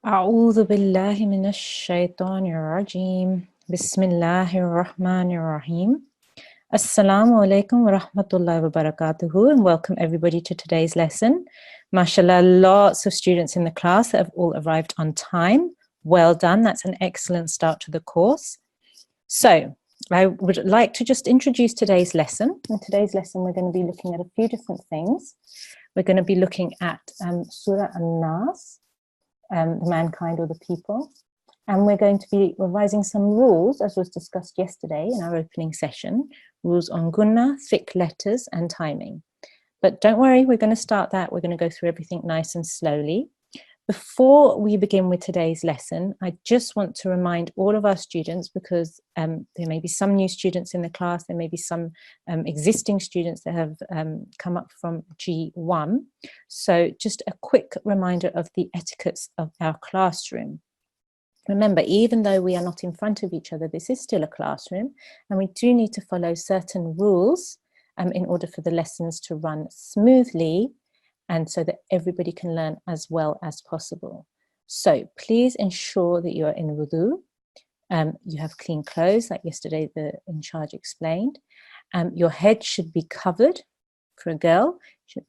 أعوذ بالله من الشيطان الرجيم بسم الله الرحمن الرحيم Assalamu alaikum wa rahmatullahi wa barakatuhu, and welcome everybody to today's lesson. MashaAllah, lots of students in the class that have all arrived on time. Well done, that's an excellent start to the course. So I would like to just introduce today's lesson. In today's lesson we're going to be looking at a few different things. We're going to be looking at Surah An-Nas, the mankind or the people. And we're going to be revising some rules, as was discussed yesterday in our opening session, rules on Ghunnah, thick letters, and timing. But don't worry, we're going to start that. We're going to go through everything nice and slowly. Before we begin with today's lesson, I just want to remind all of our students, because there may be some new students in the class, there may be some existing students that have come up from G1. So just a quick reminder of the etiquettes of our classroom. Remember, even though we are not in front of each other, this is still a classroom, and we do need to follow certain rules in order for the lessons to run smoothly and so that everybody can learn as well as possible. So please ensure that you are in wudu, you have clean clothes, like yesterday the in charge explained. Your head should be covered for a girl,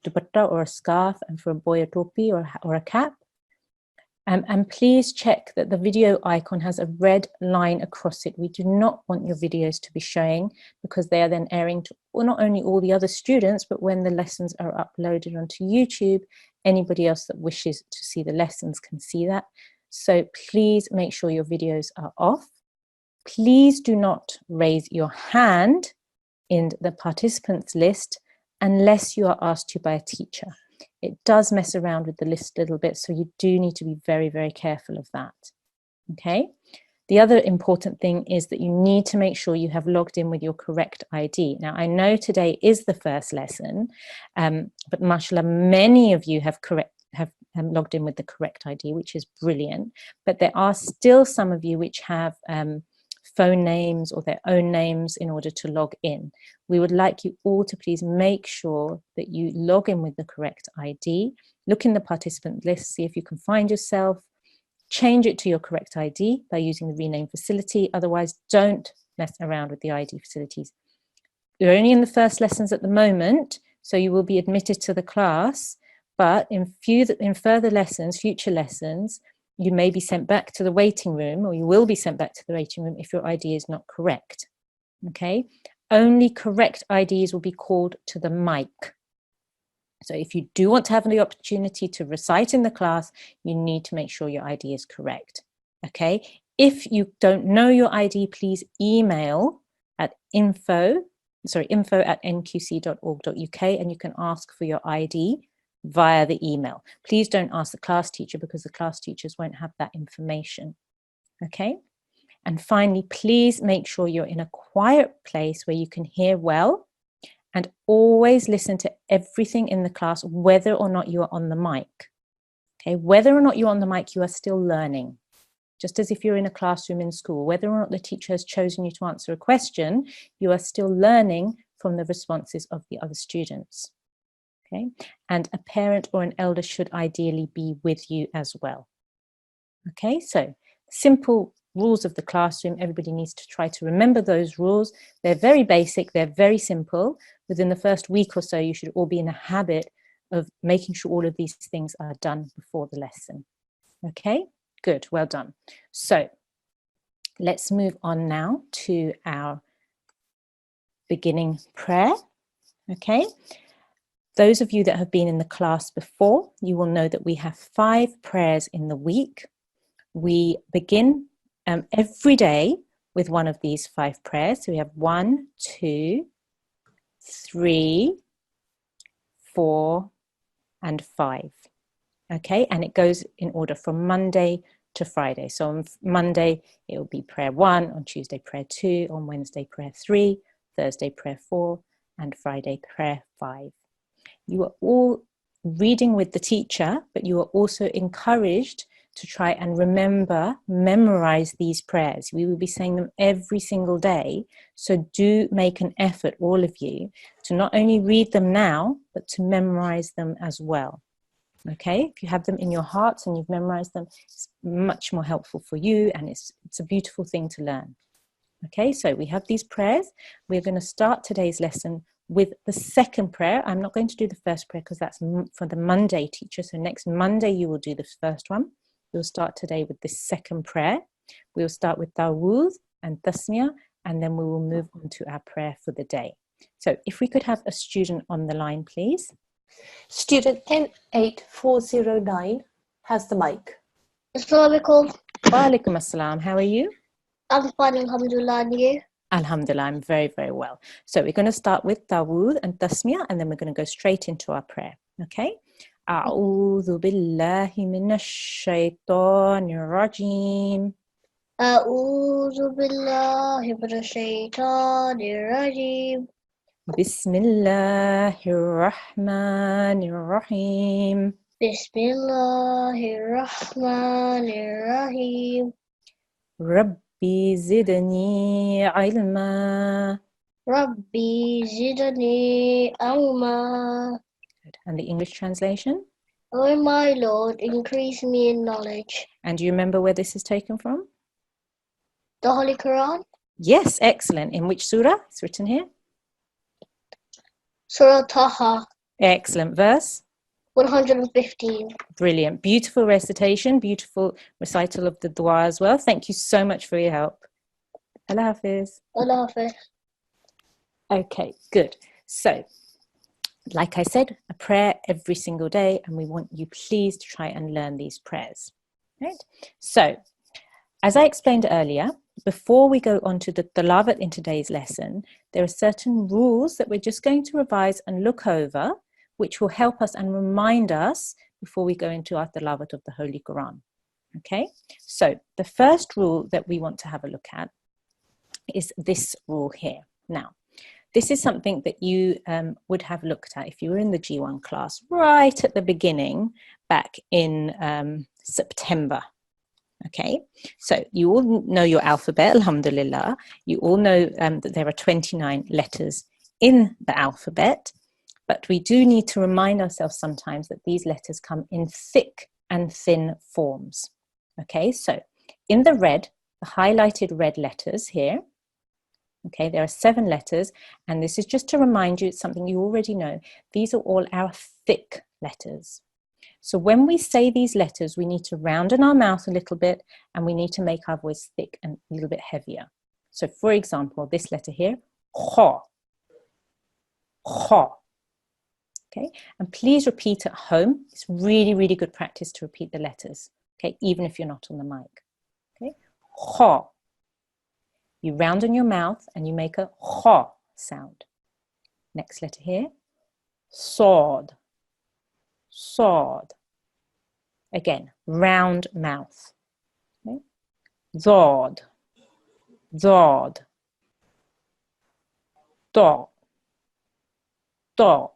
dupatta or a scarf, and for a boy a topi or a cap. And please check that the video icon has a red line across it. We do not want your videos to be showing, because they are then airing to not only all the other students, but when the lessons are uploaded onto YouTube, anybody else that wishes to see the lessons can see that. So please make sure your videos are off. Please do not raise your hand in the participants list unless you are asked to by a teacher. It does mess around with the list a little bit, so you do need to be very, very careful of that. Okay. The other important thing is that you need to make sure you have logged in with your correct ID. Now, I know today is the first lesson, but mashallah, many of you have logged in with the correct ID, which is brilliant. But there are still some of you which have phone names or their own names in order to log in. We would like you all to please make sure that you log in with the correct ID, look in the participant list, see if you can find yourself, change it to your correct ID by using the rename facility. Otherwise, don't mess around with the ID facilities. You're only in the first lessons at the moment, so you will be admitted to the class, but in further lessons, future lessons, you may be sent back to the waiting room, or you will be sent back to the waiting room if your ID is not correct. Okay, only correct IDs will be called to the mic. So if you do want to have the opportunity to recite in the class, you need to make sure your ID is correct. Okay, if you don't know your ID, please email at info@nqc.org.uk, and you can ask for your ID via the email. Please don't ask the class teacher, because the class teachers won't have that information. Okay. And finally, please make sure you're in a quiet place where you can hear well, and always listen to everything in the class, whether or not you are on the mic. Okay. Whether or not you're on the mic, you are still learning. Just as if you're in a classroom in school, whether or not the teacher has chosen you to answer a question, you are still learning from the responses of the other students. Okay, and a parent or an elder should ideally be with you as well. Okay, so simple rules of the classroom. Everybody needs to try to remember those rules. They're very basic, they're very simple. Within the first week or so, you should all be in a habit of making sure all of these things are done before the lesson. Okay, good, well done. So let's move on now to our beginning prayer. Okay. Those of you that have been in the class before, you will know that we have 5 prayers in the week. We begin every day with one of these 5 prayers. So we have 1, 2, 3, 4, and 5. Okay, and it goes in order from Monday to Friday. So on Monday, it will be prayer 1, on Tuesday, prayer 2, on Wednesday, prayer 3, Thursday, prayer 4, and Friday, prayer 5. You are all reading with the teacher, but you are also encouraged to try and memorize these prayers. We will be saying them every single day. So do make an effort, all of you, to not only read them now, but to memorize them as well. Okay, if you have them in your hearts and you've memorized them, it's much more helpful for you, and it's a beautiful thing to learn. Okay, so we have these prayers. We're going to start today's lesson with the second prayer. I'm not going to do the first prayer because that's for the Monday teacher. So next Monday you will do the first one. We'll start today with the second prayer. We'll start with Dawood and Tasmiyah, and then we will move on to our prayer for the day. So if we could have a student on the line, please. Student N8409 has the mic. Assalamualaikum. Walaikum assalam. How are you? I'm fine, alhamdulillah, and you? Alhamdulillah, I'm very, very well. So we're going to start with Dawood and Tasmiyah, and then we're going to go straight into our prayer. Okay? أعوذ بالله من الشيطان الرجيم. أعوذ بالله من الشيطان الرجيم. بسم الله الرحمن الرحيم. بسم الله الرحمن الرحيم. ربي زدني علما. ربي زدني علما. And the English translation? Oh my Lord, increase me in knowledge. And do you remember where this is taken from? The Holy Quran? Yes, excellent. In which surah? It's written here. Surah Taha. Excellent. Verse? 115. Brilliant. Beautiful recitation, beautiful recital of the dua as well. Thank you so much for your help. Allah Hafiz. Allah Hafiz. Okay, good. So, like I said, a prayer every single day, and we want you please to try and learn these prayers. Right? So, as I explained earlier, before we go on to the tilawat in today's lesson, there are certain rules that we're just going to revise and look over, which will help us and remind us before we go into our tilawat of the Holy Quran. Okay? So, the first rule that we want to have a look at is this rule here. Now, this is something that you would have looked at if you were in the G1 class right at the beginning back in September. Okay, so you all know your alphabet, alhamdulillah. You all know that there are 29 letters in the alphabet, but we do need to remind ourselves sometimes that these letters come in thick and thin forms. Okay, so in the red, the highlighted red letters here, okay, there are 7 letters, and this is just to remind you, it's something you already know. These are all our thick letters. So when we say these letters, we need to round in our mouth a little bit, and we need to make our voice thick and a little bit heavier. So for example, this letter here, kha, kha. Okay, and please repeat at home. It's really, really good practice to repeat the letters, okay, even if you're not on the mic. Okay, kha. You round in your mouth and you make a kha sound. Next letter here, sod, sod. Again, round mouth. Okay. Zod, zod, do, do,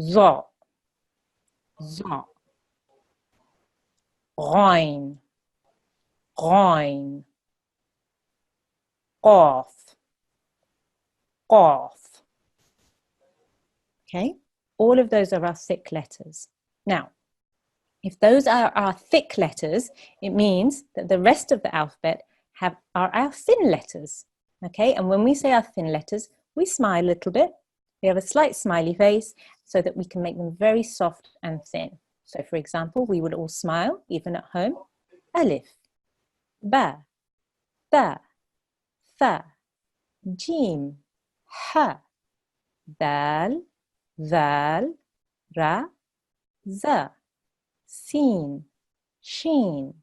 zo, zo, ghain, ghain, qaf, qaf. Okay, all of those are our thick letters. Now, if those are our thick letters, it means that the rest of the alphabet are our thin letters. Okay, and when we say our thin letters, we smile a little bit. We have a slight smiley face so that we can make them very soft and thin. So for example, we would all smile, even at home. Alif, ba, ta, tha, jim, ha, dal, zal, ra, za, sin, sheen.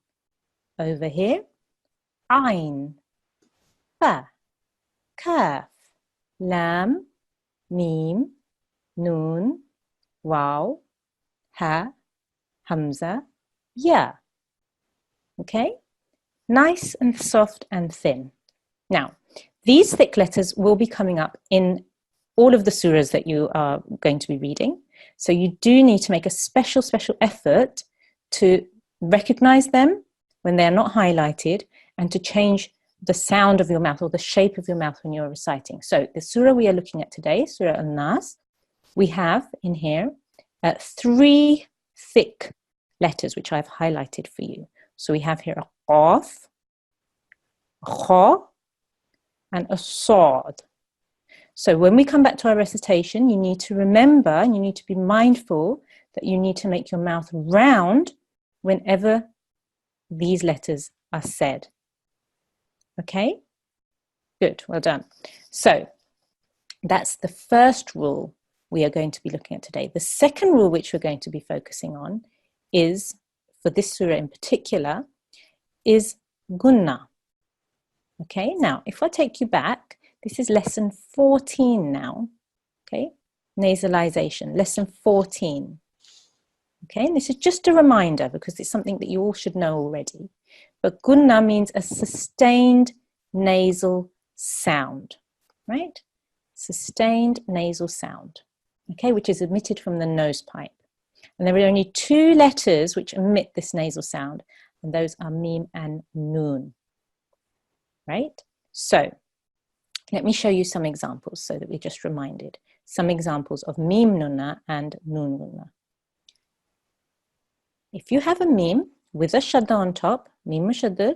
Over here, ayn, fa, kaf, lam, mim, noon, waw, ha, hamza, ya. Okay? Nice and soft and thin. Now, these thick letters will be coming up in all of the surahs that you are going to be reading. So you do need to make a special effort to recognize them when they're not highlighted and to change the sound of your mouth or the shape of your mouth when you're reciting. So the surah we are looking at today, Surah Al-Nas, we have in here three thick letters, which I've highlighted for you. So we have here a qaf, a kha, and a sad. So when we come back to our recitation, you need to remember, and you need to be mindful that you need to make your mouth round whenever these letters are said. Okay? Good, well done. So that's the first rule we are going to be looking at today. The second rule which we're going to be focusing on is, for this surah in particular, is Ghunnah. Okay, now if I take you back, this is lesson 14 now. Okay, nasalization, lesson 14. Okay, and this is just a reminder because it's something that you all should know already. But Ghunnah means a sustained nasal sound, right? Sustained nasal sound, okay, which is emitted from the nose pipe. And there are only two letters which emit this nasal sound, and those are mim and noon, right? So let me show you some examples so that we're just reminded. Some examples of mim nunna and noon gunna. If you have a mim with a shadda on top, mim mushaddad,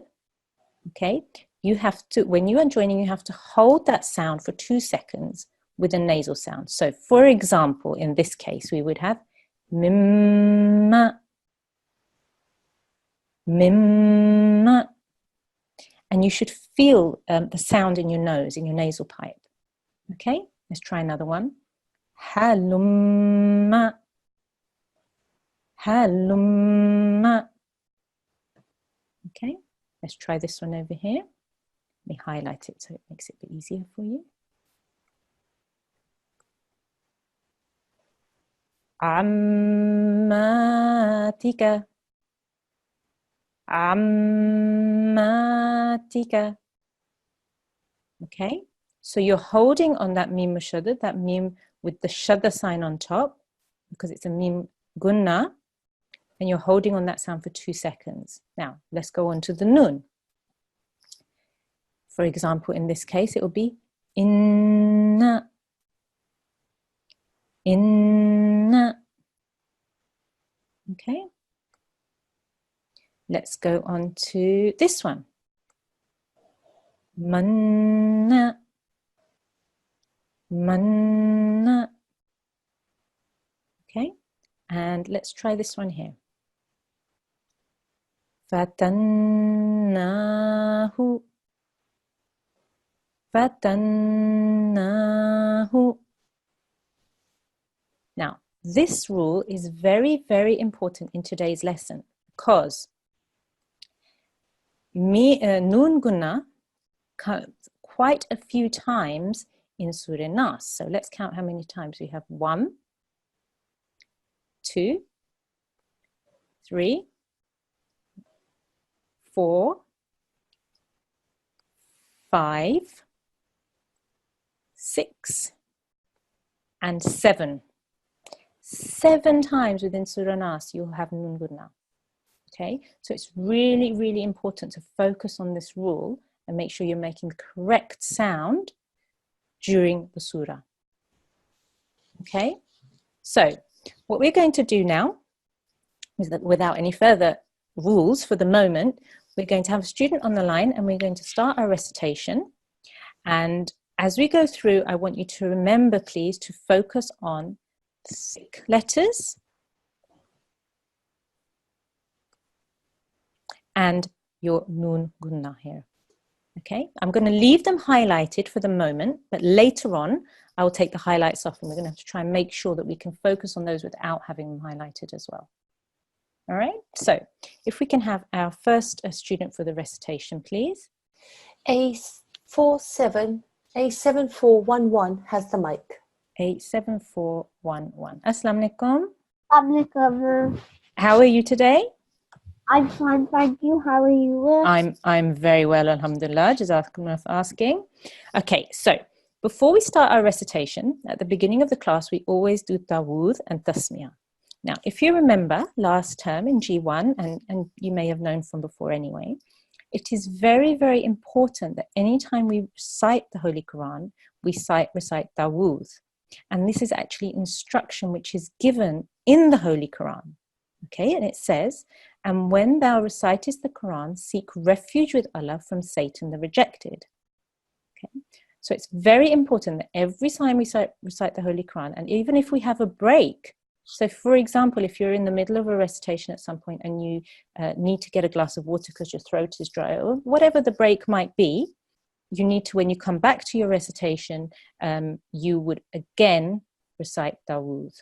okay, you have to, when you are joining, you have to hold that sound for 2 seconds with a nasal sound. So for example, in this case, we would have mimma, mimma. And you should feel the sound in your nose, in your nasal pipe. Okay, let's try another one. Halumma, halumma. Okay, let's try this one over here. Let me highlight it so it makes it a bit easier for you. Ammatika, ammatika. Okay, so you're holding on that mim mushaddad, that mim with the shadda sign on top, because it's a mim gunnah, and you're holding on that sound for 2 seconds. Now, let's go on to the noon. For example, in this case, it will be inna, inna. Okay. Let's go on to this one. Manna, manna. Okay. And let's try this one here. Fatannahu, fatannahu. Now, this rule is very, very important in today's lesson because noon gunnah comes quite a few times in Surah Nas. So let's count how many times we have. 1, 2, 3, 4, 5, 6, and 7. 7 times within Surah Nas you'll have Noon Gunnah. Okay, so it's really, really important to focus on this rule and make sure you're making the correct sound during the surah. Okay, so what we're going to do now is that without any further rules for the moment, we're going to have a student on the line and we're going to start our recitation. And as we go through, I want you to remember, please, to focus on thick letters and your noon gunnah here. Okay, I'm going to leave them highlighted for the moment, but later on I will take the highlights off and we're going to have to try and make sure that we can focus on those without having them highlighted as well. All right, so if we can have our first student for the recitation, please. A7411 has the mic. 87411. Assalamu alaikum. Assalamualaikum. How are you today? I'm fine, thank you. How are you? I'm very well, alhamdulillah. Jazakumullah for asking. Okay, so before we start our recitation, at the beginning of the class, we always do tawud and tasmiyah. Now, if you remember last term in G1, and you may have known from before anyway, it is very, very important that anytime we recite the Holy Quran, we recite tawud. And this is actually instruction which is given in the Holy Quran. Okay, and it says, and when thou recitest the Quran, seek refuge with Allah from Satan the rejected. Okay, so it's very important that every time we recite the Holy Quran, and even if we have a break, so for example, if you're in the middle of a recitation at some point and you need to get a glass of water because your throat is dry, or whatever the break might be, you need to, when you come back to your recitation, you would again recite Dawood.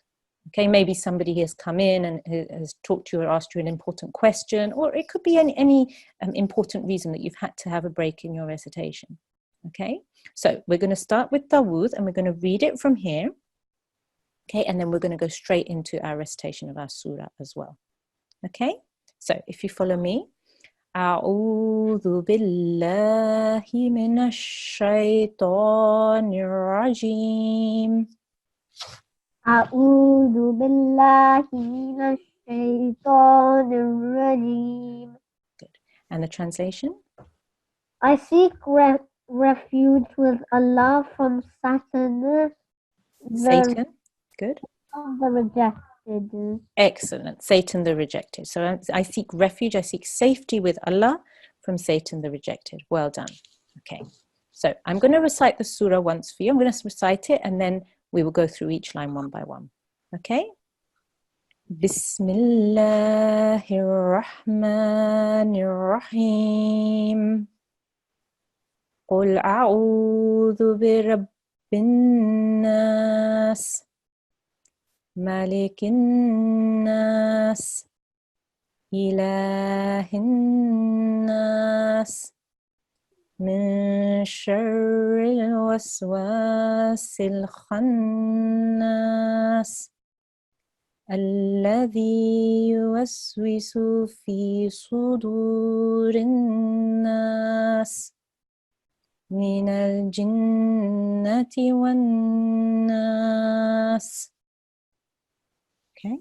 Okay, maybe somebody has come in and has talked to you or asked you an important question, or it could be any important reason that you've had to have a break in your recitation. Okay, so we're going to start with Dawood and we're going to read it from here. Okay, and then we're going to go straight into our recitation of our surah as well. Okay, so if you follow me. أعوذ بالله من الشيطان الرجيم. أعوذ بالله من الشيطان الرجيم. Good. And the translation? I seek refuge with Allah from Satan, Satan. Good. the rejected. Excellent. Satan the rejected. So I seek refuge, I seek safety with Allah from Satan the rejected. Well done. Okay. So I'm going to recite the surah once for you. I'm going to recite it and then we will go through each line one by one. Okay? Bismillahirrahmanirrahim. قل أعوذ برب الناس ملك الناس إله الناس من شر الوسواس الخناس الذي يوسوس في صدور الناس من الجنة والناس. Okay,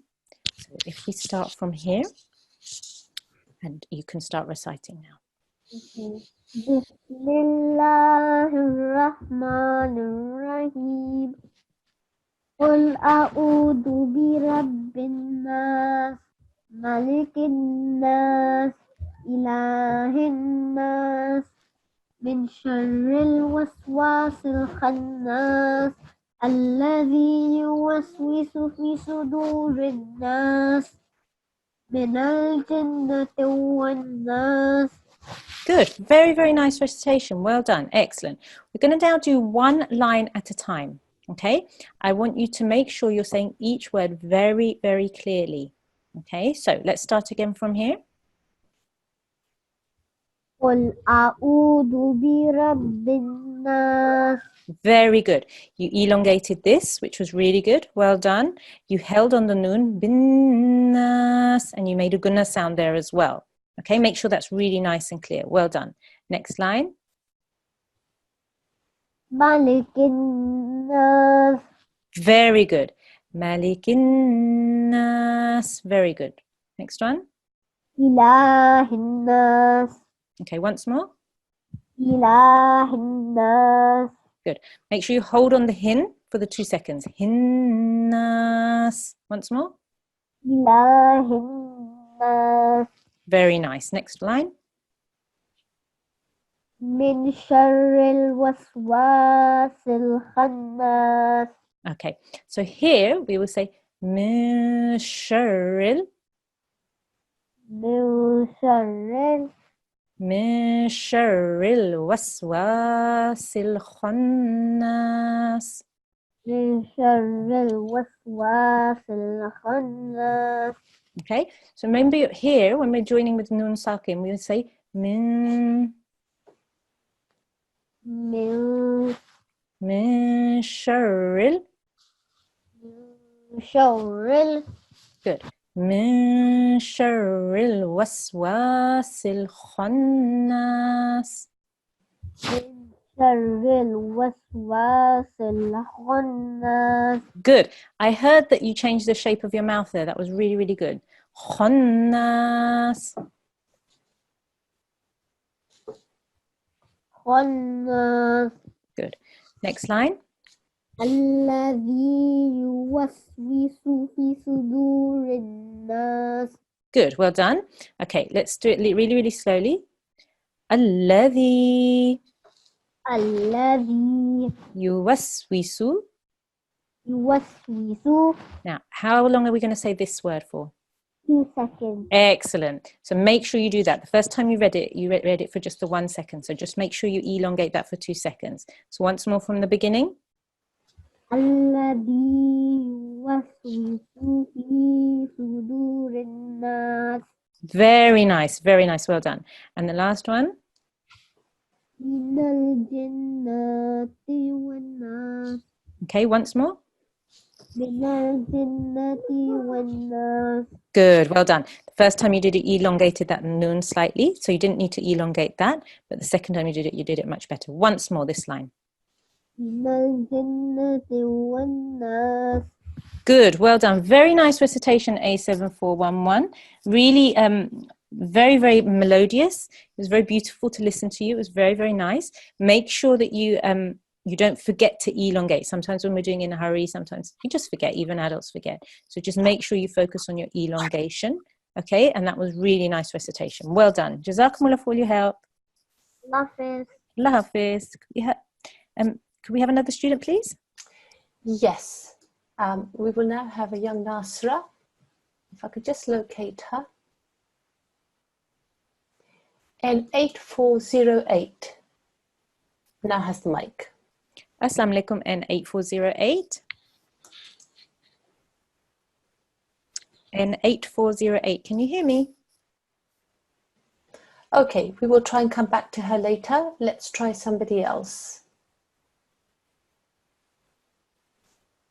so if we start from here, and you can start reciting now. Bismillahirrahmanirrahim. قل أعوذ برب الناس ملك الناس إله الناس من شر الوسواس الخناس الذي يوسوس في صدور الناس من الجنة والناس. Good. Very, very nice recitation. Well done. Excellent. We're going to now do one line at a time. Okay? I want you to make sure you're saying each word very, very clearly. Okay? So let's start again from here. قل أعوذ برب الناس. Very good. You elongated this, which was really good. Well done. You held on the noon, bin nas, and you made a Ghunnah sound there as well. Okay, make sure that's really nice and clear. Well done. Next line. Malikin nas. Very good. Malikin nas. Very good. Next one. Ilahin nas. Okay, once more. Ilahin nas. Good. Make sure you hold on the hin for the 2 seconds. Hinnas. Once more. Ilahin nas. Very nice. Next line. Min sharril waswasil khannas. Okay, so here we will say min sharril. Min sharril. من شر الوسواس الخناس. من شر الوسواس الخناس. Okay, so remember here when we're joining with Nun Sakin, we will say min شر good. من شر الوسواس الخناس. من شر الوسواس الخناس. Good. I heard that you changed the shape of your mouth there. That was really, really good. خناس. خناس. Good. Next line. الذي يوسوس في صدور الناس. Good, well done. Okay, let's do it really, really slowly. الذي الذي يوسوس. يوسوس. Now, how long are we going to say this word for? 2 seconds. Excellent. So make sure you do that. The first time you read it, you read it for just the 1 second. So just make sure you elongate that for 2 seconds. So once more from the beginning. الذي يوسوس في صدور الناس. Very nice, very nice. Well done. And the last one. من الجنة والناس. Okay, once more. من الجنة والناس. Good, well done. The first time you did it, you elongated that noon slightly. So you didn't need to elongate that. But the second time you did it much better. Once more, this line. من الجنة والناس. Good, well done. Very nice recitation, A7411. Really very, very melodious. It was very beautiful to listen to you. It was very, very nice. Make sure that you don't forget to elongate. Sometimes when we're doing it in a hurry, sometimes you just forget, even adults forget. So just make sure you focus on your elongation. Okay, and that was really nice recitation. Well done. Jazakumullah for all your help. Hafiz. Allah Hafiz. Could we have another student, please? Yes. We will now have a young Nasra. If I could just locate her. N8408 now has the mic. Assalamu alaikum, N8408. N8408, can you hear me? Okay, we will try and come back to her later. Let's try somebody else.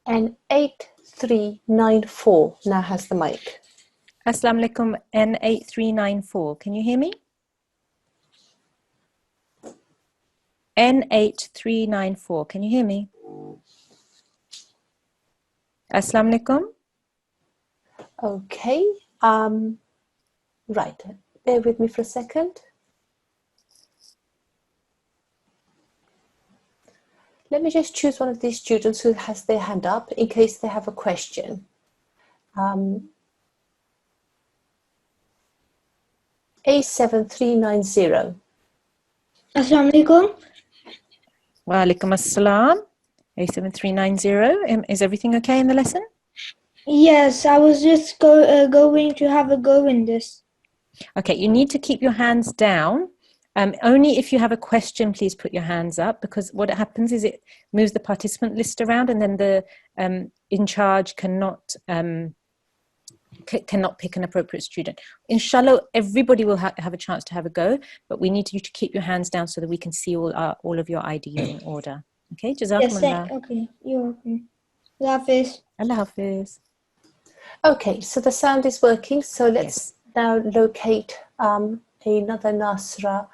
N8394 now has the mic. Assalamu alaikum, N8394, can you hear me? N8394, can you hear me? Assalamu alaikum. Okay, right, bear with me for a second. Let me just choose one of these students who has their hand up in case they have a question. A7390. Assalamu alaikum. Wa alaikum assalam. A7390. Is everything okay in the lesson? Yes, I was just going to have a go in this. Okay, you need to keep your hands down. Only if you have a question, please put your hands up, because what happens is it moves the participant list around, and then the in charge cannot pick an appropriate student. Inshallah, everybody will have a chance to have a go, but we need you to keep your hands down so that we can see all of your IDs in order. Okay, Jazakumullah. Yes, okay, you're welcome. Allah Hafiz. Allah Hafiz. Okay, so the sound is working, so let's now locate another Nasra.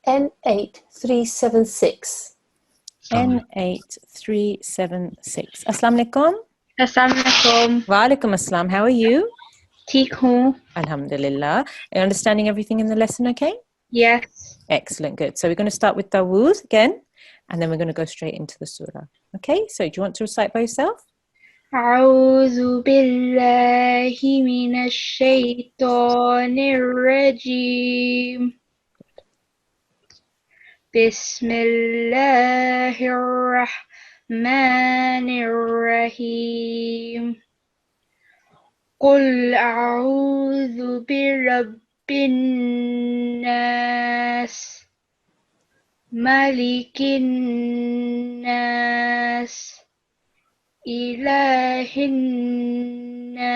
N8376. N8376. Assalamu alaikum. Assalamu alaikum. Wa alaikum assalam. How are you? Teek ho. Alhamdulillah. Are you understanding everything in the lesson okay? Yes. Excellent, good. So we're going to start with Dawood again, and then we're going to go straight into the surah. Okay, so do you want to recite by yourself? أعوذ بالله من الشيطان الرجيم. بسم الله الرحمن الرحيم. قل أعوذ برب الناس ملك الناس إله الناس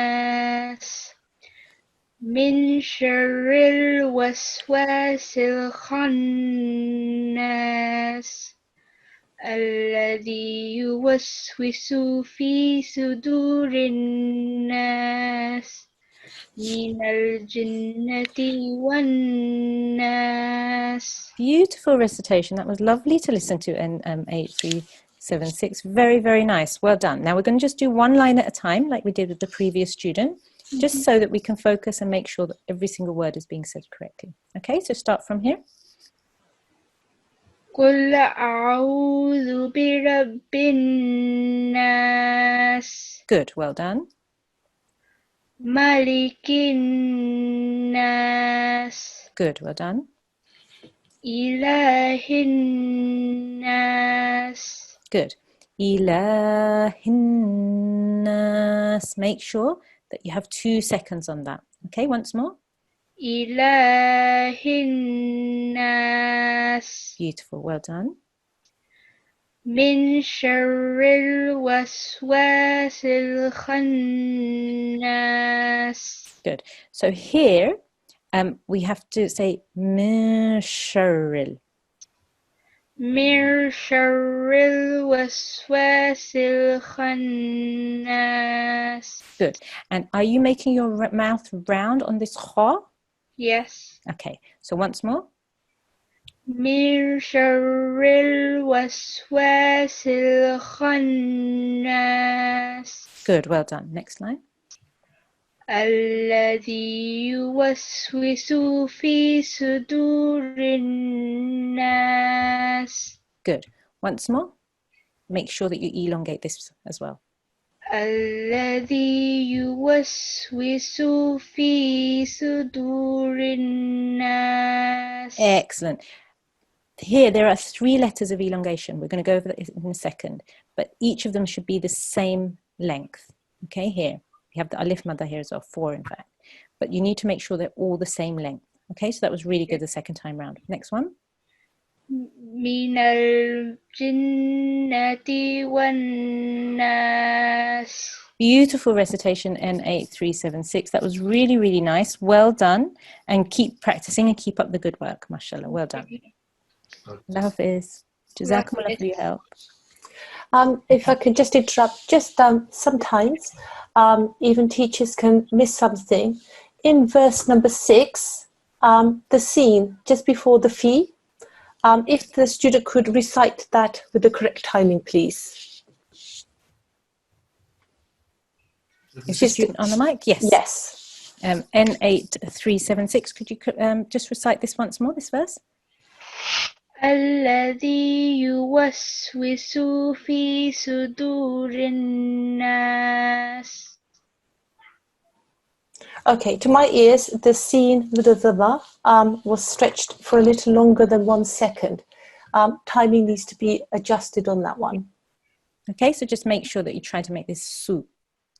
من شر الوسواس الخناس الذي يوسوس في صدور الناس من الجنة والناس. Beautiful recitation. That was lovely to listen to. N8376. Very, very nice. Well done. Now we're going to just do one line at a time, like we did with the previous student, just so that we can focus and make sure that every single word is being said correctly. Okay, so start from here. قل أعوذ برب الناس Good, well done. ملك الناس Good, well done. إله الناس Good. Ilahinnas. Make sure that you have 2 seconds on that. Okay, once more. إله الناس Beautiful, well done. من شر الوسواس الخناس Good. So here we have to say min sharril. من شر الوسواس الخناس. Good. And are you making your mouth round on this kha? Yes. Okay, so once more. من شر الوسواس الخناس Good, well done. Next line. الذي يوسوس في صدور الناس. Good. Once more. Make sure that you elongate this as well. الذي يوسوس في صدور الناس. Excellent. Here, there are 3 letters of elongation. We're going to go over that in a second, but each of them should be the same length. Okay, here. We have the alif madda here as well, 4 in fact. But you need to make sure they're all the same length. Okay, so that was really good the second time round. Next one. من الجنة والناس. Beautiful recitation, N8376. That was really, really nice. Well done. And keep practicing and keep up the good work, mashallah. Well done. Allah Hafiz. Jazakumullah for your help. If I could just interrupt, just sometimes even teachers can miss something. In verse number 6, the scene just before the fee, if the student could recite that with the correct timing, please. Is the student on the mic? Yes. Yes. N8376. Could you just recite this once more, this verse? الذي يوسوس في صدور الناس. Okay, to my ears, the scene with the dhamma was stretched for a little longer than 1 second. Timing needs to be adjusted on that one. Okay, so just make sure that you try to make this su.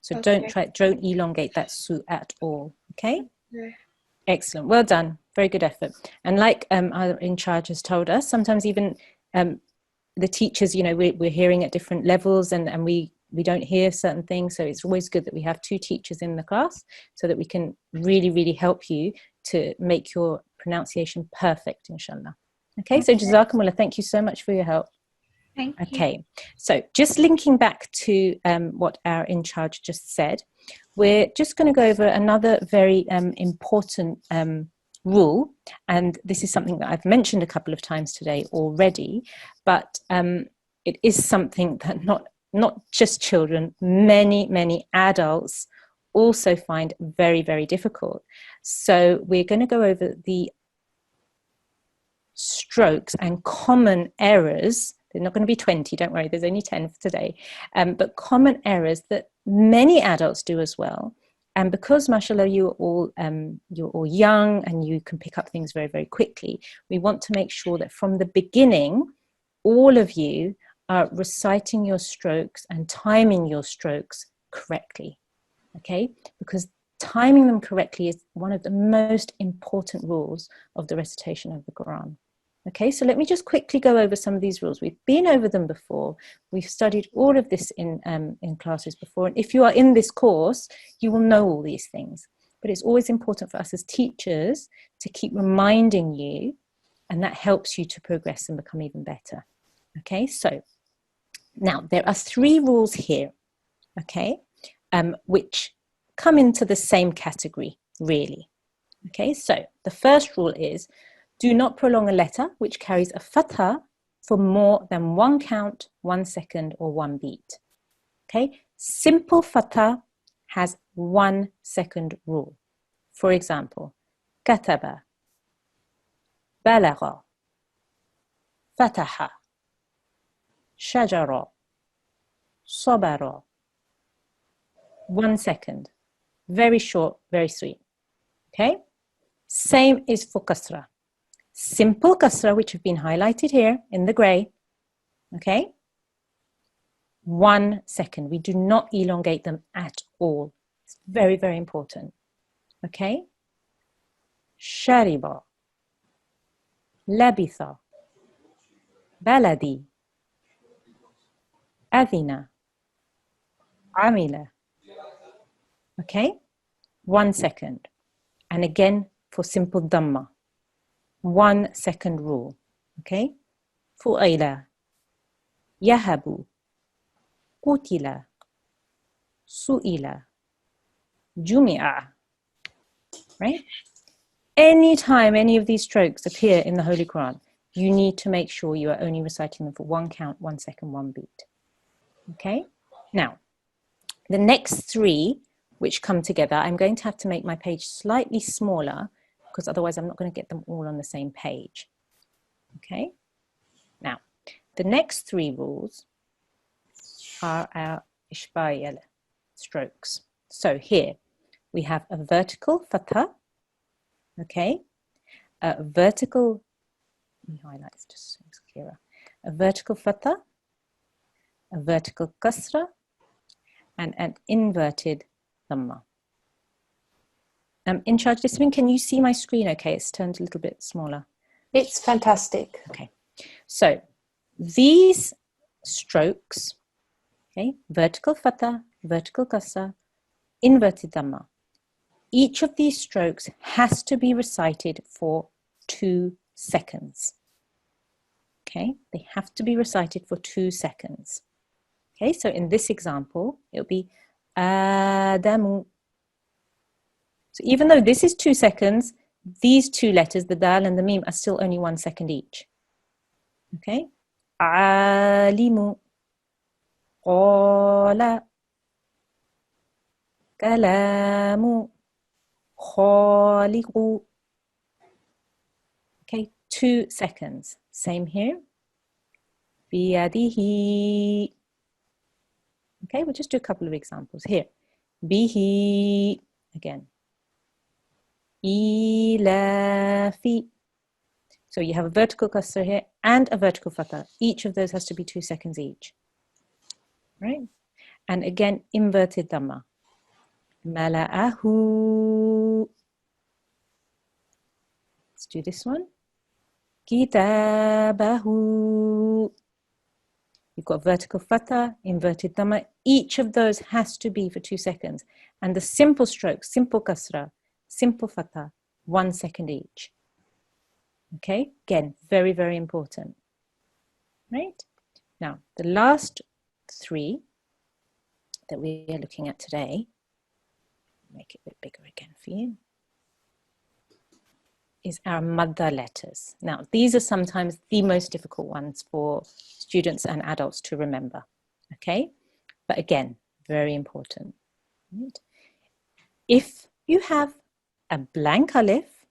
So don't elongate that su at all. Okay? Okay. Excellent. Well done. Very good effort. And like our in charge has told us, sometimes even the teachers, we're hearing at different levels and we don't hear certain things. So it's always good that we have 2 teachers in the class so that we can really, really help you to make your pronunciation perfect, inshallah. Okay, so Jazakumullah, thank you so much for your help. Thank you. Okay, so just linking back to what our in charge just said, we're just going to go over another very important rule, and this is something that I've mentioned a couple of times today already, but it is something that not just children, many adults also find very, very difficult. So we're going to go over the strokes and common errors. They're not going to be 20, don't worry, there's only 10 for today, but common errors that many adults do as well. And because, mashallah, you're all young and you can pick up things very, very quickly, we want to make sure that from the beginning, all of you are reciting your strokes and timing your strokes correctly, okay? Because timing them correctly is one of the most important rules of the recitation of the Quran. Okay, so let me just quickly go over some of these rules. We've been over them before. We've studied all of this in classes before. And if you are in this course, you will know all these things. But it's always important for us as teachers to keep reminding you, and that helps you to progress and become even better. Okay, so now there are 3 rules here, okay, which come into the same category, really. Okay, so the first rule is, do not prolong a letter which carries a fatha for more than 1 count, 1 second, or 1 beat. Okay, simple fatha has 1 second rule. For example, kataba, balagha, فتح, شجر, صبر. 1 second. Very short, very sweet. Okay? Same is for kasra. Simple kasra, which have been highlighted here in the gray. Okay? 1 second. We do not elongate them at all. It's very, very important. Okay? Shariba, labitha, baladi, adina, amila. Okay? 1 second. And again, for simple dhamma, 1 second rule. Okay? Fu'ila, yahabu, qutila, su'ila, jumi'a. Right? Anytime any of these strokes appear in the Holy Quran, you need to make sure you are only reciting them for 1 count, 1 second, 1 beat. Okay? Now, the next 3 which come together, I'm going to have to make my page slightly smaller because otherwise I'm not going to get them all on the same page. Okay? Now, the next 3 rules are our ishbayal strokes. So here we have a vertical fatha, okay? A vertical, let me highlight just so it's clearer. A vertical fatha, a vertical kasra, and an inverted dhamma. In charge discipline, can you see my screen okay? It's turned a little bit smaller. It's fantastic. Okay, so these strokes, okay, vertical fatha, vertical kasra, inverted dhamma, each of these strokes has to be recited for 2 seconds. Okay, they have to be recited for 2 seconds. Okay, so in this example, it'll be Adamu. So even though this is 2 seconds, these 2 letters, the dal and the mim, are still only 1 second each. Okay, Alimu, Qala, Kalamu, Khaliqu. Okay, 2 seconds. Same here. Biyadihi. Okay, we'll just do a couple of examples here. Bihi, again. Ilafi. So you have a vertical kasra here and a vertical fatha. Each of those has to be 2 seconds each. Right? And again, inverted dhamma. Mala'ahu. Let's do this one. Kitabahu. You've got vertical fatha, inverted dhamma. Each of those has to be for 2 seconds. And the simple strokes, simple kasra, simple fatha, 1 second each. Okay, again, very, very important. Right? Now, the last 3 that we are looking at today, make it a bit bigger again for you, is our madda letters. Now, these are sometimes the most difficult ones for students and adults to remember, okay? But again, very important. Right? If you have a blank alif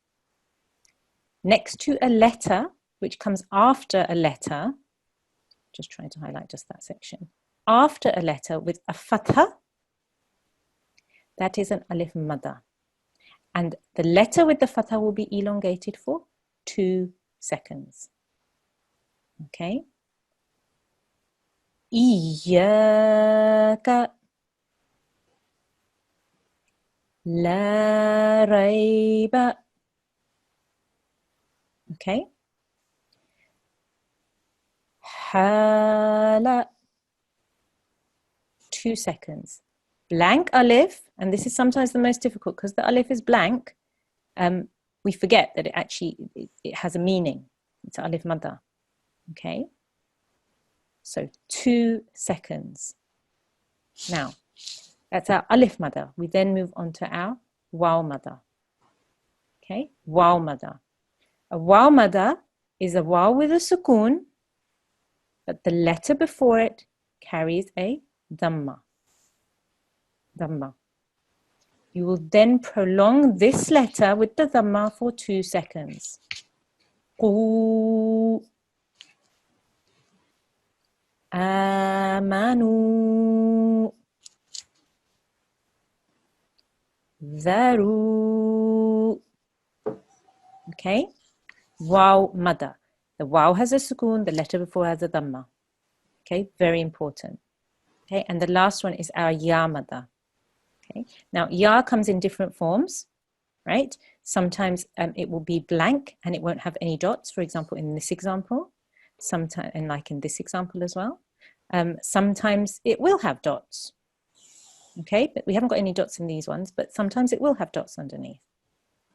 next to a letter, which comes after a letter, just trying to highlight just that section, after a letter with a fatha, that is an alif madda. And the letter with the fatha will be elongated for 2 seconds. Okay? Iyaka la rayba. Okay? Hala. 2 seconds. Blank alif, and this is sometimes the most difficult because the alif is blank. We forget that it has a meaning. It's alif madda. Okay? So 2 seconds. Now, that's our alif madda. We then move on to our waw madda. Okay? Waw madda. A waw madda is a waw with a sukoon, but the letter before it carries a dhamma. Dhamma. You will then prolong this letter with the dhamma for 2 seconds. Qu. آمنوا ذروا. Okay, waw mada. The waw has a sukoon, the letter before has a dhamma. Okay, very important. Okay, and the last one is our ya mada. Okay, now ya comes in different forms, right? Sometimes it will be blank and it won't have any dots, for example, in this example. Sometimes, and like in this example as well. Sometimes it will have dots. Okay, but we haven't got any dots in these ones, but sometimes it will have dots underneath.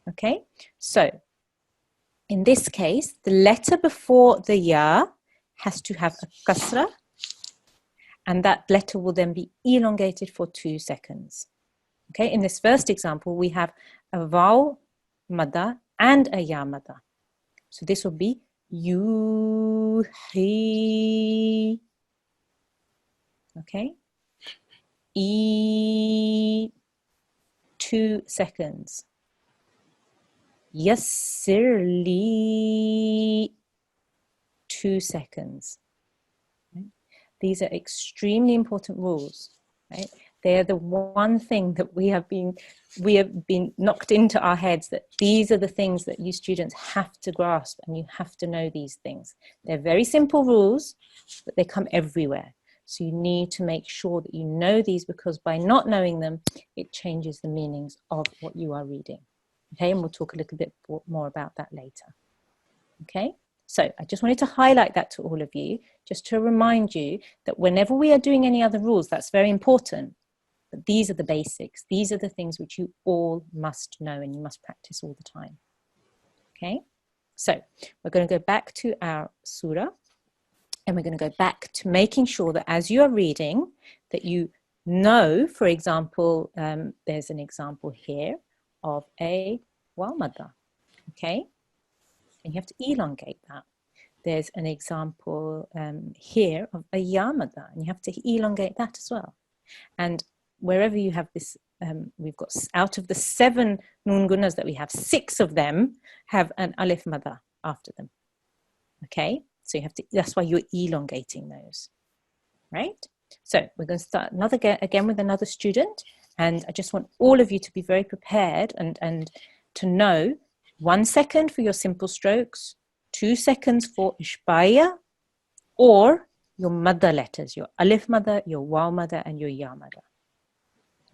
Okay, so in this case, the letter before the ya has to have a kasra, and that letter will then be elongated for 2 seconds. Okay, in this first example, we have a vowel mada and a ya mada. So this will be yuhi. Okay, 2 seconds. Yassirli, 2 seconds. Right? These are extremely important rules, right? They're the one thing that we have been knocked into our heads, that these are the things that you students have to grasp, and you have to know these things. They're very simple rules, but they come everywhere. So you need to make sure that you know these, because by not knowing them, it changes the meanings of what you are reading. Okay, and we'll talk a little bit more about that later. Okay, so I just wanted to highlight that to all of you, just to remind you that whenever we are doing any other rules, that's very important. But these are the basics. These are the things which you all must know and you must practice all the time. Okay, so we're going to go back to our surah, and we're going to go back to making sure that as you are reading, that you know, for example, there's an example here of a waw mada, okay? And you have to elongate that. There's an example here of a ya mada, and you have to elongate that as well. And wherever you have this, we've got, out of the 7 nun gunnahs that we have, 6 of them have an alif mada after them, okay? So you have to, that's why you're elongating those, right? So we're going to start again with another student, and I just want all of you to be very prepared and to know 1 second for your simple strokes, 2 seconds for ishbaya, or your mada letters, your alif mada, your waw mada, and your ya mada.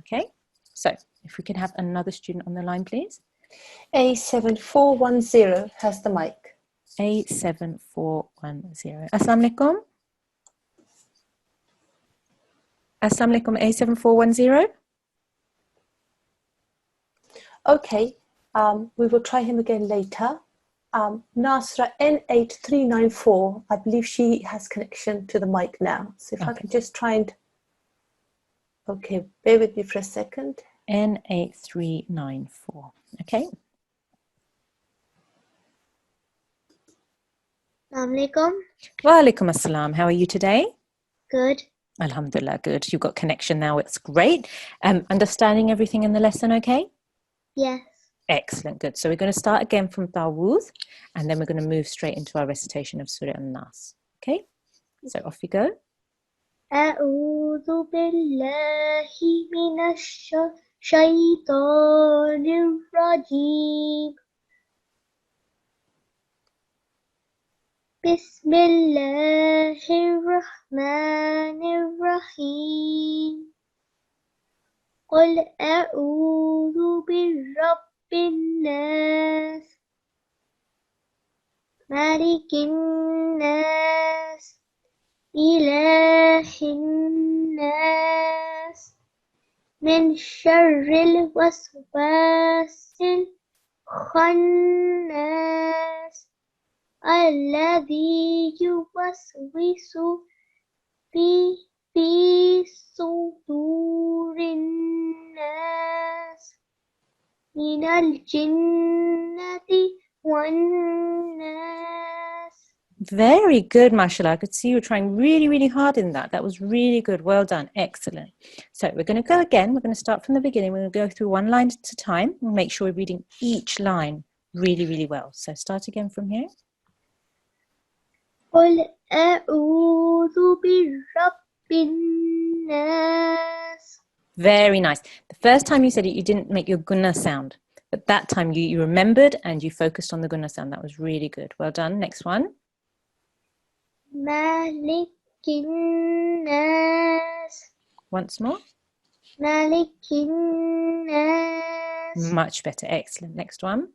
Okay, so if we can have another student on the line, please. A7410 has the mic. A7410. Assalamu alaikum. Assalamu alaikum, A7410. Okay, we will try him again later. Nasra N8394, I believe she has connection to the mic now. So if I can just try and... Okay, bear with me for a second. N8394, okay. Assalamu alaikum. Wa alaikum assalam. How are you today? Good. Alhamdulillah, good. You've got connection now, it's great. Understanding everything in the lesson, okay? Yes. Excellent, good. So we're going to start again from Tawuz, and then we're going to move straight into our recitation of Surah An-Nas. Okay? So off you go. أعوذ بالله من الشيطان الرجيم. بسم الله الرحمن الرحيم. قل أعوذ برب الناس ملك الناس إله الناس من شر الوسواس الخناس الذي يوسوس في صدور الناس من الجنة والناس. Very good, mashallah. I could see you were trying really, really hard in that. That was really good. Well done. Excellent. So we're going to go again. We're going to start from the beginning. We're going to go through 1 line at a time and make sure we're reading each line really, really well. So start again from here. قل أعوذ برب الناس. Very nice. The first time you said it, you didn't make your Ghunnah sound. But that time you remembered and you focused on the Ghunnah sound. That was really good. Well done. Next one. مالك الناس. Once more. مالك الناس. Much better. Excellent. Next one.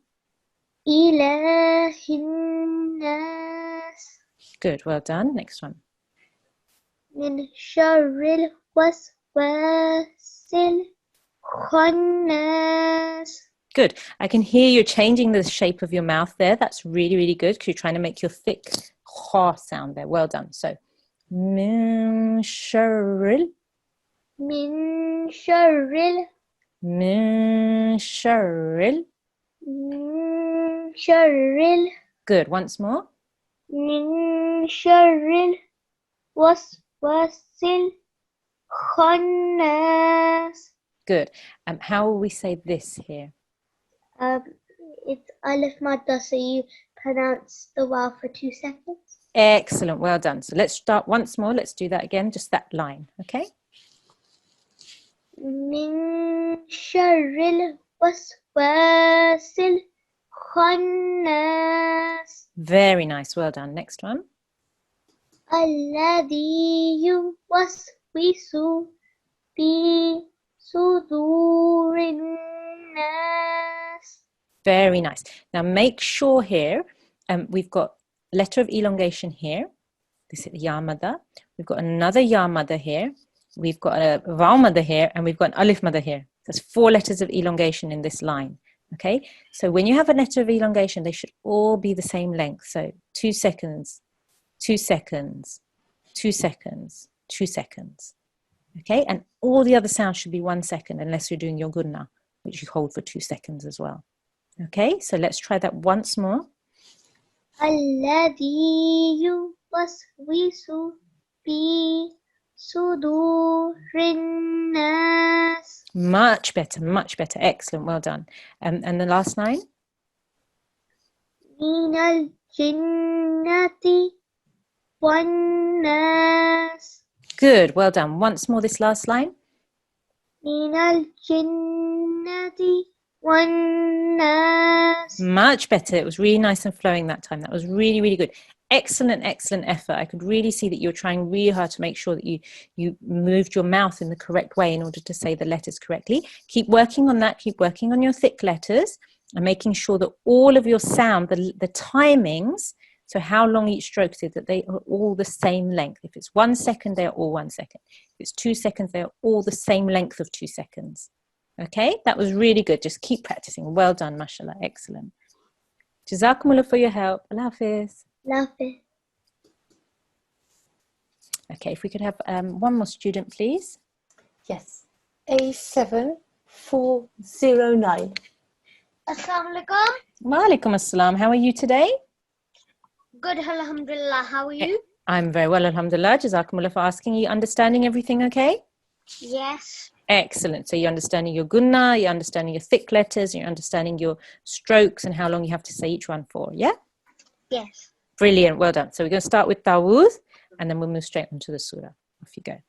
إله الناس. Good. Well done. Next one. من شر الوسواس الخناس. Good. I can hear you're changing the shape of your mouth there. That's really, really good because you're trying to make your thick kha sound there. Well done. So, min sharril, من شر min sharril. من شر Good. Once more. من شر الوسواس الخناس. Good. How will we say this here? It's Alif Madda, so you pronounce the vowel for 2 seconds. Excellent. Well done. So let's start once more. Let's do that again. Just that line. Okay. من شر الوسواس الخناس. Very nice. Well done. Next one. الذي يوسوس في صدور الناس. Very nice. Now make sure here, we've got letter of elongation here. This is Ya Madda. We've got another Ya Madda here. We've got a Vaw Madda here, and we've got an Alif Madda here. There's 4 letters of elongation in this line. Okay, so when you have a letter of elongation, they should all be the same length. So 2 seconds, 2 seconds, 2 seconds, 2 seconds. Okay, and all the other sounds should be 1 second unless you're doing your Ghunnah, which you hold for 2 seconds as well. Okay, so let's try that once more. الذي يوسوس في صدور الناس. Much better, much better. Excellent, well done. And the last line? من الجنة والناس. Good, well done. Once more this last line. من الجنة والناس. Much better. It was really nice and flowing that time. That was really, really good. Excellent, excellent effort. I could really see that you were trying really hard to make sure that you moved your mouth in the correct way in order to say the letters correctly. Keep working on that. Keep working on your thick letters and making sure that all of your sound, the timings, so how long each stroke is, that they are all the same length. If it's 1 second, they are all 1 second. If it's 2 seconds, they are all the same length of 2 seconds. Okay, that was really good. Just keep practicing. Well done, mashallah. Excellent. Jazakumullah for your help. Allah Hafiz. Love it. Okay, if we could have one more student, please. Yes. A7409. Assalamu alaikum. Wa alaikum assalam. How are you today? Good, alhamdulillah. How are you? I'm very well, alhamdulillah. Jazakumullah for asking. Are you understanding everything okay? Yes. Excellent. So you're understanding your Ghunnah, you're understanding your thick letters, you're understanding your strokes and how long you have to say each one for, yeah? Yes. Brilliant. Well done. So we're going to start with Tawuz and then we'll move straight into the surah. Off you go.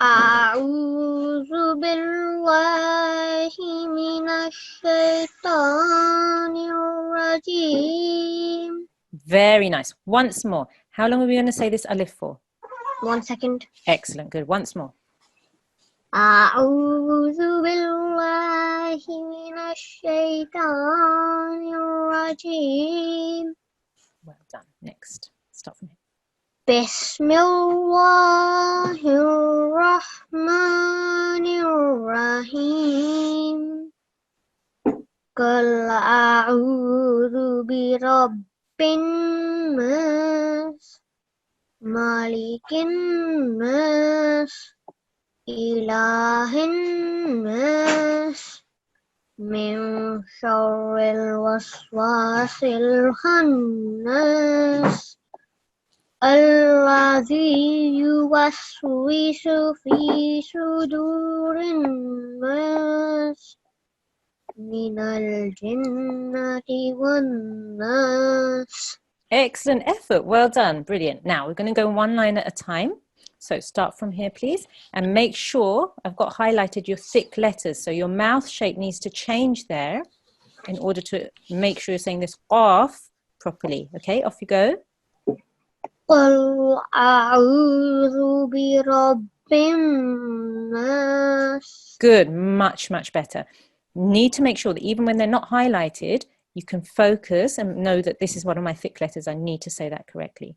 أعوذ بالله من الشيطان الرجيم. Very nice. Once more. How long are we going to say this alif for? 1 second. Excellent. Good. Once more. أعوذ بالله من الشيطان الرجيم. Well done. Next. Start from here. بسم الله الرحمن الرحيم. قل أعوذ برب الناس مالك الناس إله الناس من شر الوسواس الخناس الذي يوسوس في صدور الناس من الجنة والناس. Excellent effort. Well done. Brilliant. Now we're going to go one line at a time. So start from here, please. And make sure I've got highlighted your thick letters. So your mouth shape needs to change there in order to make sure you're saying this off properly. Okay, off you go. قل أعوذ برب الناس. Good. Much, much better. Need to make sure that even when they're not highlighted, you can focus and know that this is one of my thick letters. I need to say that correctly.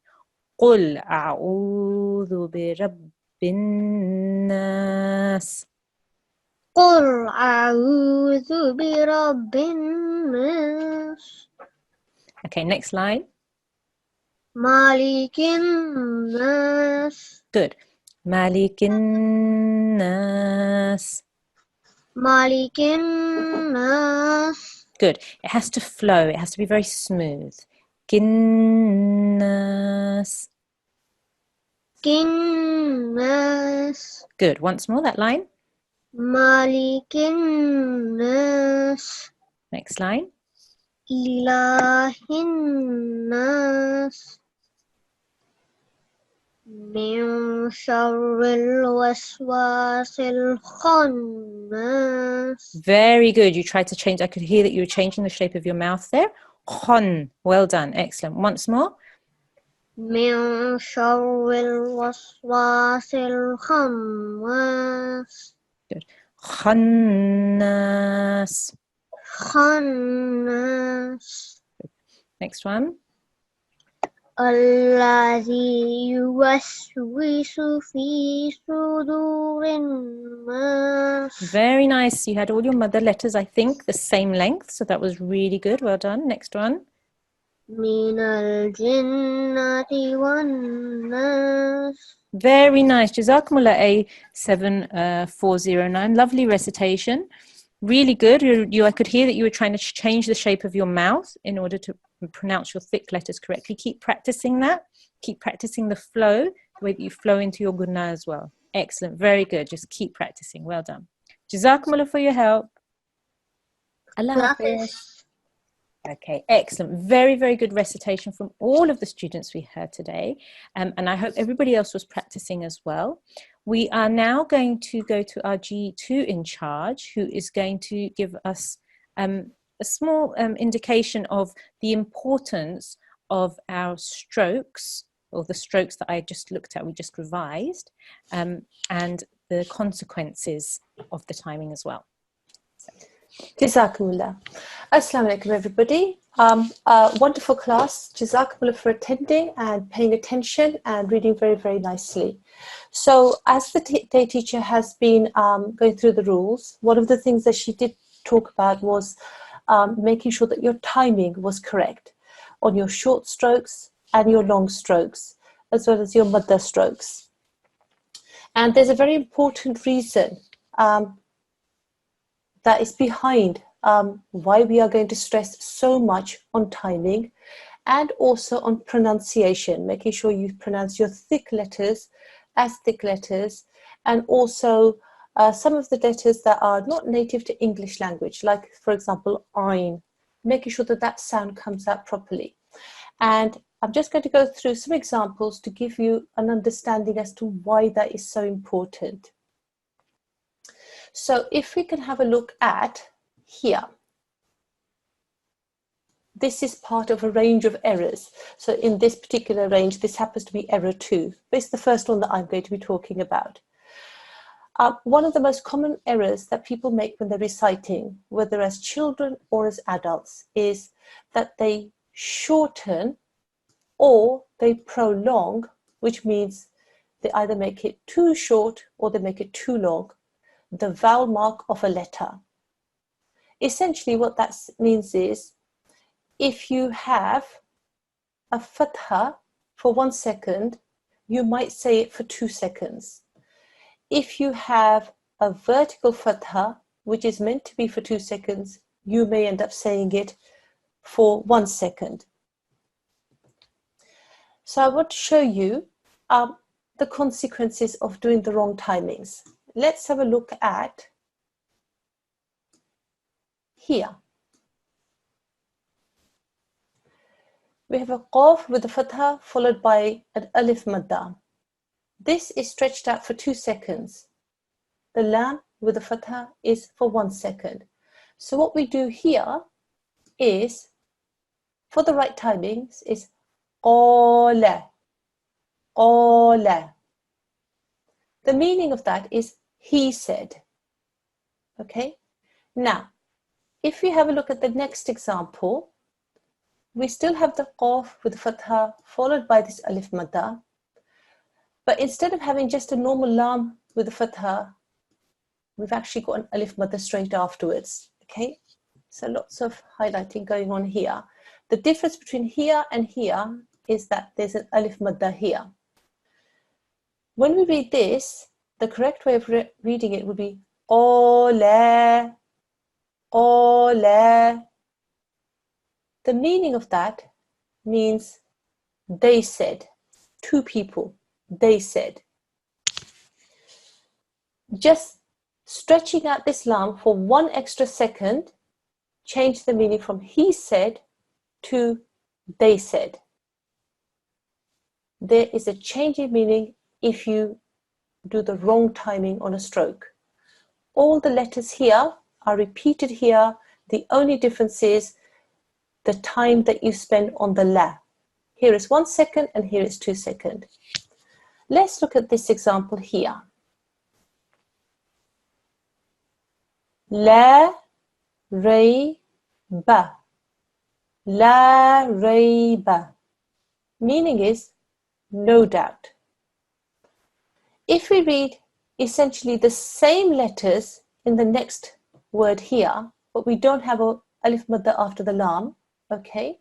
قل أعوذ برب الناس. قل أعوذ برب الناس. Okay, next line. مالك الناس. Good. مالك الناس. مالك الناس. Good. It has to flow. It has to be very smooth. Kinnas. الناس. Good. Once more, that line. مالك الناس. Next line. إله الناس. من شر الوسواس الخناس. Very good. You tried to change. I could hear that you were changing the shape of your mouth there. Khon. Well done. Excellent. Once more. من شر الوسواس الخناس. Good. Khannas. خناس. Next one. الذي يوسوس في صدور الناس. Very nice. You had all your mother letters, I think, the same length. So that was really good. Well done. Next one. من الجنة والناس. Very nice. Jazakumullah A7409. Lovely recitation. Really good. I could hear that you were trying to change the shape of your mouth in order to pronounce your thick letters correctly. Keep practicing that. Keep practicing the flow, the way that you flow into your Ghunnah as well. Excellent. Very good. Just keep practicing. Well done. Jazakumullah for your help. Allah Hafiz. Okay, excellent. Very, very good recitation from all of the students we heard today. And I hope everybody else was practicing as well. We are now going to go to our G2 in charge, who is going to give us a small indication of the importance of our strokes, or the strokes that I just looked at, we just revised, and the consequences of the timing as well. Jazakumullah. Assalamu alaikum, everybody. Wonderful class. Jazakumullah for attending and paying attention and reading very, very nicely. So as the day teacher has been going through the rules, one of the things that she did talk about was making sure that your timing was correct on your short strokes and your long strokes, as well as your madda strokes. And there's a very important reason that is behind why we are going to stress so much on timing and also on pronunciation, making sure you pronounce your thick letters as thick letters, and also some of the letters that are not native to English language, like, for example, Ain, making sure that that sound comes out properly. And I'm just going to go through some examples to give you an understanding as to why that is so important. So if we can have a look at here, this is part of a range of errors. So in this particular range, this happens to be error 2. But it's the first one that I'm going to be talking about. One of the most common errors that people make when they're reciting, whether as children or as adults, is that they shorten or they prolong, which means they either make it too short or they make it too long, the vowel mark of a letter. Essentially what that means is, if you have a fatha for 1 second, you might say it for 2 seconds. If you have a vertical fatha, which is meant to be for 2 seconds, you may end up saying it for 1 second. So I want to show you the consequences of doing the wrong timings. Let's have a look at here. We have a qaf with a fatha followed by an alif madda. This is stretched out for 2 seconds. The lam with the fatha is for 1 second. So what we do here is, for the right timings, is qala, qala. The meaning of that is he said. Okay? Now, if we have a look at the next example, we still have the qaf with fatha followed by this alif madda. But instead of having just a normal lam with a fatha, we've actually got an alif madda straight afterwards. Okay? So lots of highlighting going on here. The difference between here and here is that there's an alif madda here. When we read this, the correct way of reading it would be qala, qala. The meaning of that means they said, 2 people, they said. Just stretching out this lam for 1 extra second changed the meaning from he said to they said. There is a change in meaning if you do the wrong timing on a stroke. All the letters here are repeated here. The only difference is the time that you spend on the la. Here is 1 second and here is 2 seconds. Let's look at this example here. La rayba. La rayba. Meaning is no doubt. If we read essentially the same letters in the next word here, but we don't have a alif madda after the lam, okay?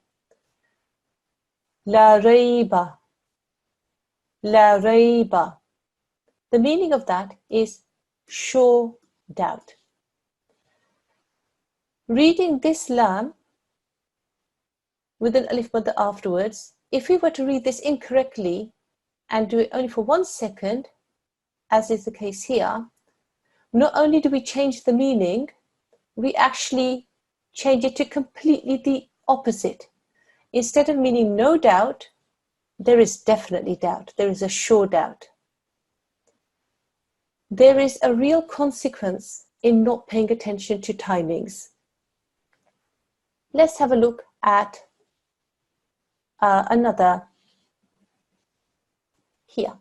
La rayba. La rayba. The meaning of that is sure doubt. Reading this lam with an alif madda afterwards, if we were to read this incorrectly and do it only for 1 second, as is the case here, not only do we change the meaning, we actually change it to completely the opposite. Instead of meaning no doubt, there is definitely doubt. There is a sure doubt. There is a real consequence in not paying attention to timings. Let's have a look at another here.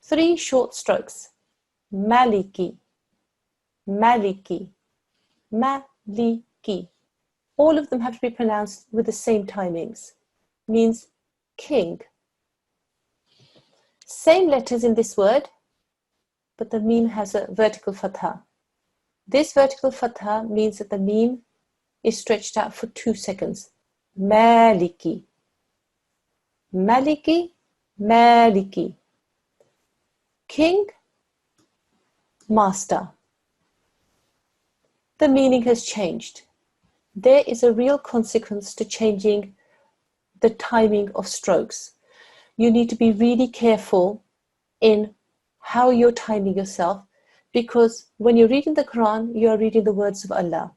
3 short strokes. Maliki, Maliki, Maliki. All of them have to be pronounced with the same timings. Means king. Same letters in this word, but the meme has a vertical fatha. This vertical fatha means that the meme is stretched out for 2 seconds. Maliki, Maliki, Maliki. King, master. The meaning has changed. There is a real consequence to changing the timing of strokes. You need to be really careful in how you're timing yourself, because when you're reading the Quran, you're reading the words of Allah.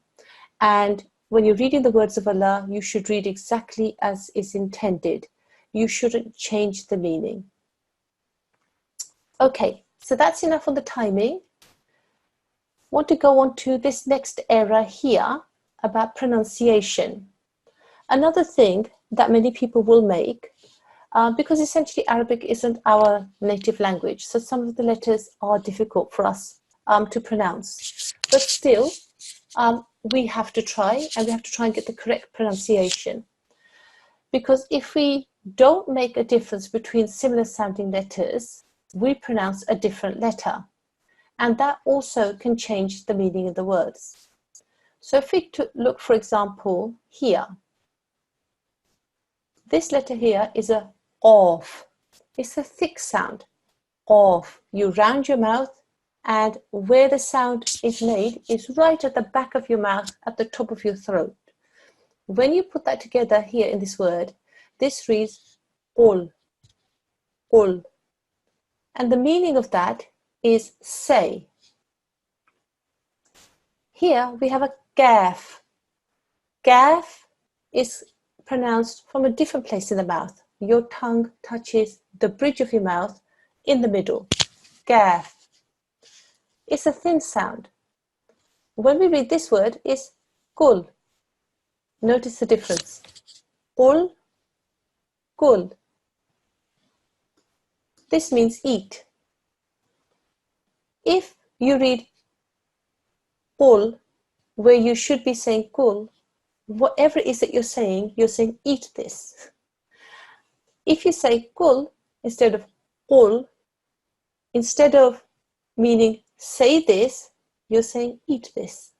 And when you're reading the words of Allah, you should read exactly as is intended. You shouldn't change the meaning. Okay, so that's enough on the timing. Want to go on to this next era here about pronunciation. Another thing that many people will make, because essentially Arabic isn't our native language, so some of the letters are difficult for us to pronounce. But still, we have to try, and we have to try and get the correct pronunciation. Because if we don't make a difference between similar sounding letters, we pronounce a different letter. And that also can change the meaning of the words. So if we look, for example, here, this letter here is a qaf. It's a thick sound. Qaf. You round your mouth, and where the sound is made is right at the back of your mouth, at the top of your throat. When you put that together here in this word, this reads qul, qul. And the meaning of that is say. Here we have a kaf. Kaf is pronounced from a different place in the mouth. Your tongue touches the bridge of your mouth in the middle. Gaf. It's a thin sound. When we read this word, it's kul. Notice the difference. Kul, kul. This means eat. If you read kul, where you should be saying kul, whatever it is that you're saying eat this. If you say kul instead of kul, instead of meaning say this, you're saying eat this.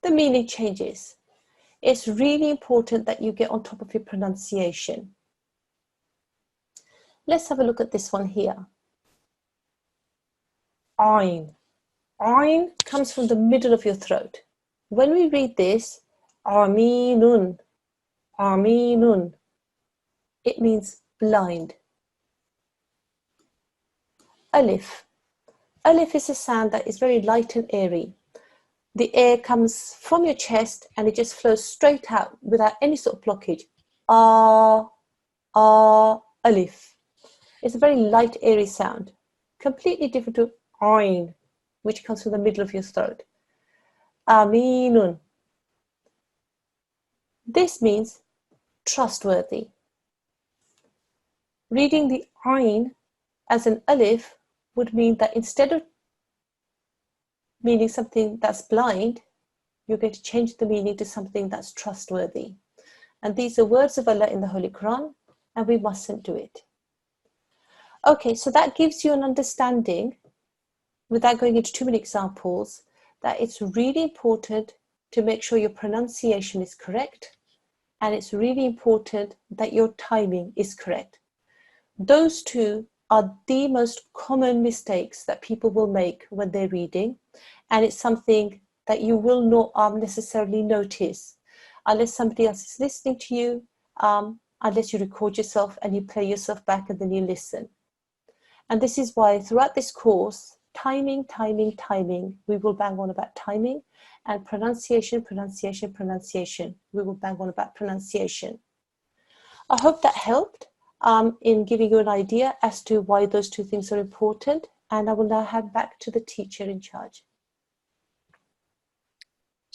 The meaning changes. It's really important that you get on top of your pronunciation. Let's have a look at this one here. Ain. Ain comes from the middle of your throat. When we read this, Aminun, Aminun, it means blind. Alif. Alif is a sound that is very light and airy. The air comes from your chest and it just flows straight out without any sort of blockage. Alif. It's a very light, airy sound. Completely different to Ain, which comes from the middle of your throat. Aminun. This means trustworthy. Reading the Ain as an alif would mean that instead of meaning something that's blind, you're going to change the meaning to something that's trustworthy. And these are words of Allah in the Holy Quran, and we mustn't do it. Okay, so that gives you an understanding, without going into too many examples, that it's really important to make sure your pronunciation is correct, and it's really important that your timing is correct. Those two are the most common mistakes that people will make when they're reading, and it's something that you will not necessarily notice unless somebody else is listening to you, unless you record yourself and you play yourself back and then you listen. And this is why throughout this course, timing, we will bang on about timing, and pronunciation. We will bang on about pronunciation. I hope that helped in giving you an idea as to why those two things are important, and I will now hand back to the teacher in charge.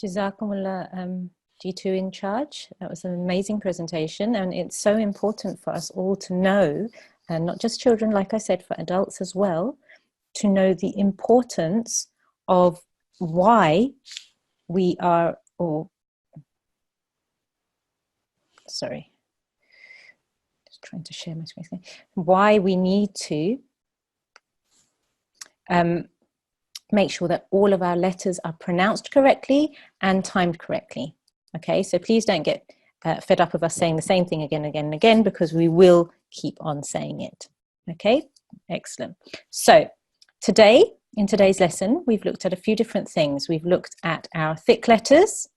Jazakumullah, G2 in charge. That was an amazing presentation, and it's so important for us all to know, and not just children, like I said, for adults as well, to know the importance of why we are, just trying to share my screen, why we need to make sure that all of our letters are pronounced correctly and timed correctly. Okay, so please don't get fed up of us saying the same thing again and again and again, because we will keep on saying it. Okay, excellent. So today, in today's lesson, we've looked at a few different things. We've looked at our thick letters,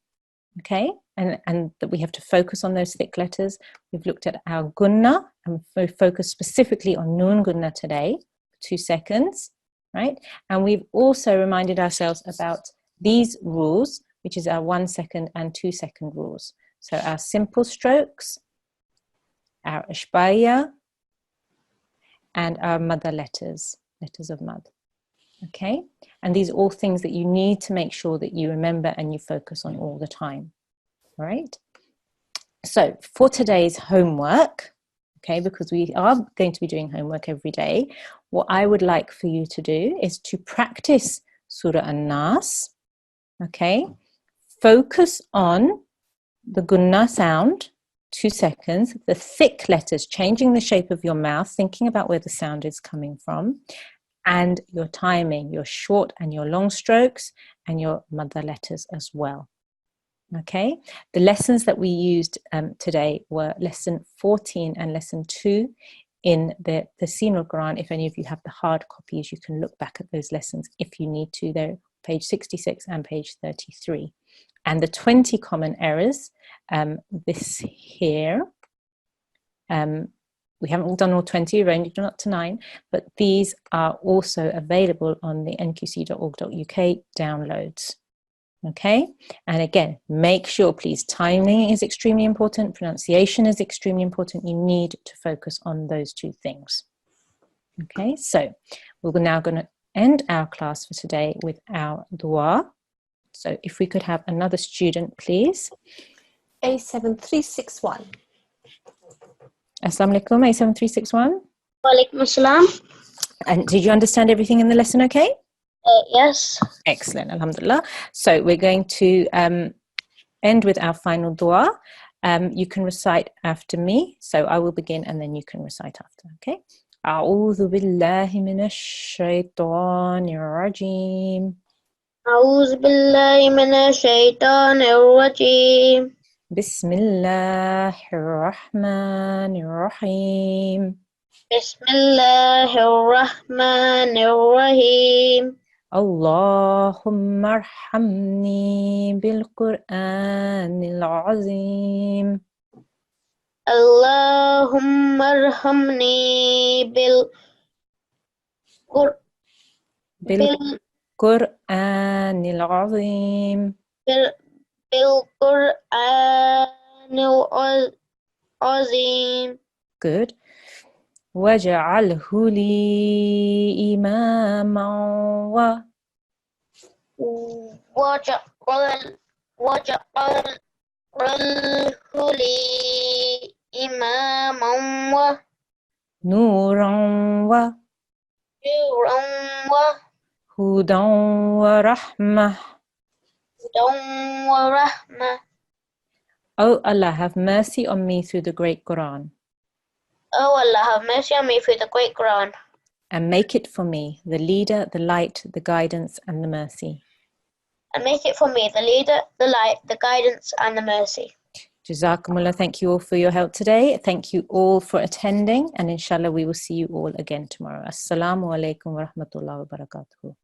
okay, and that we have to focus on those thick letters. We've looked at our Ghunnah, and we focus specifically on Noon Ghunnah today, 2 seconds, right? And we've also reminded ourselves about these rules, which is our 1 second and 2 second rules. So our simple strokes, our ishbaya, and our mother letters, letters of mud. Okay, and these are all things that you need to make sure that you remember and you focus on all the time. All right, so for today's homework, okay, because we are going to be doing homework every day, what I would like for you to do is to practice Surah An-Nas. Okay, focus on the Ghunnah sound, 2 seconds, the thick letters, changing the shape of your mouth, thinking about where the sound is coming from, and your timing, your short and your long strokes, and your mother letters as well. Okay, the lessons that we used today were lesson 14 and lesson 2 in the Tashilul-Qur'an. If any of you have the hard copies, you can look back at those lessons if you need to. They're page 66 and page 33. And the 20 common errors, this here, we haven't done all 20, we've only done up to 9, but these are also available on the nqc.org.uk downloads. Okay, and again, make sure, please, timing is extremely important, pronunciation is extremely important. You need to focus on those two things. Okay, so we're now going to end our class for today with our dua. So if we could have another student, please. A7361. Assalamu alaikum, A7361. Walaikum assalam. And did you understand everything in the lesson okay? Yes. Excellent, alhamdulillah. So we're going to end with our final dua. You can recite after me. So I will begin and then you can recite after, okay? أعوذ بالله من الشيطان الرجيم. أعوذ بالله من الشيطان الرجيم. بسم الله الرحمن الرحيم. بسم الله الرحمن الرحيم. اللهم ارحمني بالقرآن العظيم. اللهم ارحمني بالقرآن العظيم. بالقرآن العظيم. Good. واجعله لي إماما واجعله لي إماما نورا ونورا وهدى ورحمة. Oh Allah, have mercy on me through the great Quran. Oh Allah, have mercy on me through the great Quran. And make it for me the leader, the light, the guidance, and the mercy. And make it for me the leader, the light, the guidance, and the mercy. Jazakumullah, thank you all for your help today. Thank you all for attending, and inshallah we will see you all again tomorrow. Assalamu alaikum wa rahmatullahi wa barakatuh.